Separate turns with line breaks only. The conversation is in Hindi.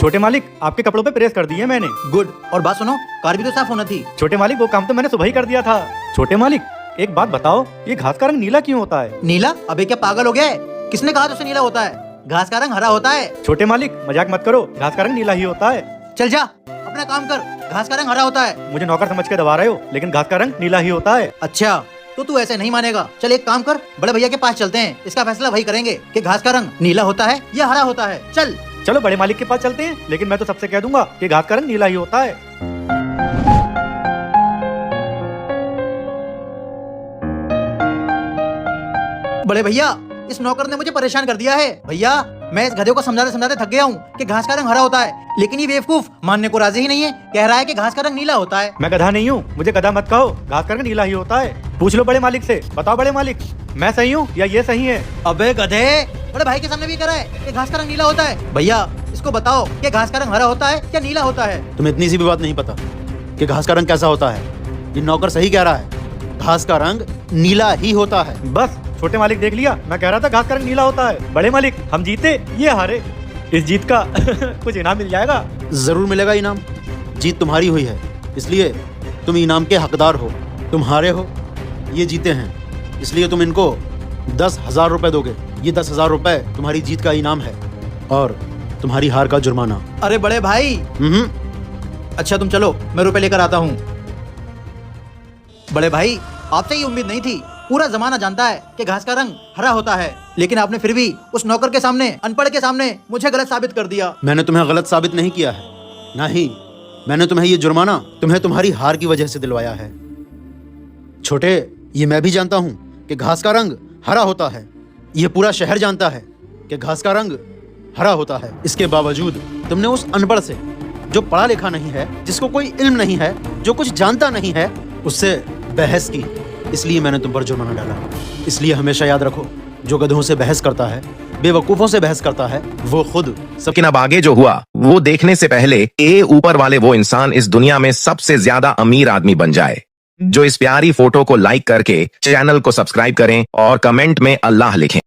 छोटे मालिक, आपके कपड़ों पे प्रेस कर दिए मैंने।
गुड। और बात सुनो, कार भी तो साफ होना थी।
छोटे मालिक, वो काम तो मैंने सुबह ही कर दिया था। छोटे मालिक, एक बात बताओ, ये घास का रंग नीला क्यों होता है?
नीला? अबे क्या पागल हो गया है? किसने कहा तुझसे नीला होता है? घास का रंग हरा होता है।
छोटे मालिक, मजाक मत करो, घास का रंग नीला ही होता है।
चल जा, अपना काम कर। घास का रंग हरा होता है।
मुझे नौकर समझ के दबा रहे हो, लेकिन घास का रंग नीला ही होता है।
अच्छा, तो तू ऐसे नहीं मानेगा। चल एक काम कर, बड़े भैया के पास चलते हैं। इसका फैसला वही करेंगे कि घास का रंग नीला होता है या हरा होता है। चल
चलो बड़े मालिक के पास चलते हैं, लेकिन मैं तो सबसे कह दूंगा कि घास का रंग नीला ही होता है।
बड़े भैया, इस नौकर ने मुझे परेशान कर दिया है। भैया, मैं इस गधे को समझाते समझाते थक गया हूँ कि घास का रंग हरा होता है, लेकिन ये बेवकूफ मानने को राजी ही नहीं है। कह रहा है कि घास का रंग नीला होता है।
मैं गधा नहीं हूँ, मुझे गधा मत कहो। घास का रंग नीला ही होता है। पूछ लो बड़े मालिक से। बताओ बड़े मालिक, मैं सही हूँ या ये सही है?
अबे गधे, बड़े भाई के सामने भी कह रहा है कि घास का रंग नीला होता है। भैया, इसको बताओ कि घास का रंग हरा होता है या नीला होता है।
तुम्हें इतनी सी भी बात नहीं पता कि घास का रंग कैसा होता है? ये नौकर सही कह रहा है, घास का रंग नीला ही होता है।
बस छोटे मालिक, देख लिया, मैं कह रहा था घास का रंग नीला होता है। बड़े मालिक, हम जीते, ये हारे। इस जीत का कुछ इनाम मिल जाएगा।
जरूर मिलेगा इनाम। जीत तुम्हारी हुई है, इसलिए तुम इनाम के हकदार हो। तुम हारे हो, ये जीते हैं, इसलिए तुम इनको 10,000 रुपए दोगे। ये 10,000 रुपए तुम्हारी जीत का इनाम है और तुम्हारी हार का जुर्माना।
अरे बड़े भाई। अच्छा तुम चलो, मैं रुपए लेकर आता हूँ। बड़े भाई, आपसे ये उम्मीद नहीं थी। पूरा जमाना जानता है कि घास का रंग हरा होता है, लेकिन आपने फिर भी उस नौकर के सामने, अनपढ़ के सामने मुझे गलत साबित कर दिया।
मैंने तुम्हें गलत साबित नहीं किया है, ना ही मैंने तुम्हें ये जुर्माना तुम्हें तुम्हारी हार की वजह से दिलवाया है। छोटे, ये मैं भी जानता हूँ कि घास का रंग हरा होता है। ये पूरा शहर जानता है कि घास का रंग हरा होता है। इसके बावजूद तुमने उस अनपढ़ से, जो पढ़ा लिखा नहीं है, जिसको कोई इल्म नहीं है, जो कुछ जानता नहीं है, उससे बहस की। इसलिए मैंने तुम पर जुर्माना डाला। इसलिए हमेशा याद रखो, जो गधों से बहस करता है, बेवकूफों से बहस करता है, वो खुद
लेकिन अब आगे जो हुआ वो देखने से पहले ऊपर वाले वो इंसान इस दुनिया में सबसे ज्यादा अमीर आदमी बन जाए। जो इस प्यारी फोटो को लाइक करके चैनल को सब्सक्राइब करें और कमेंट में अल्लाह लिखें।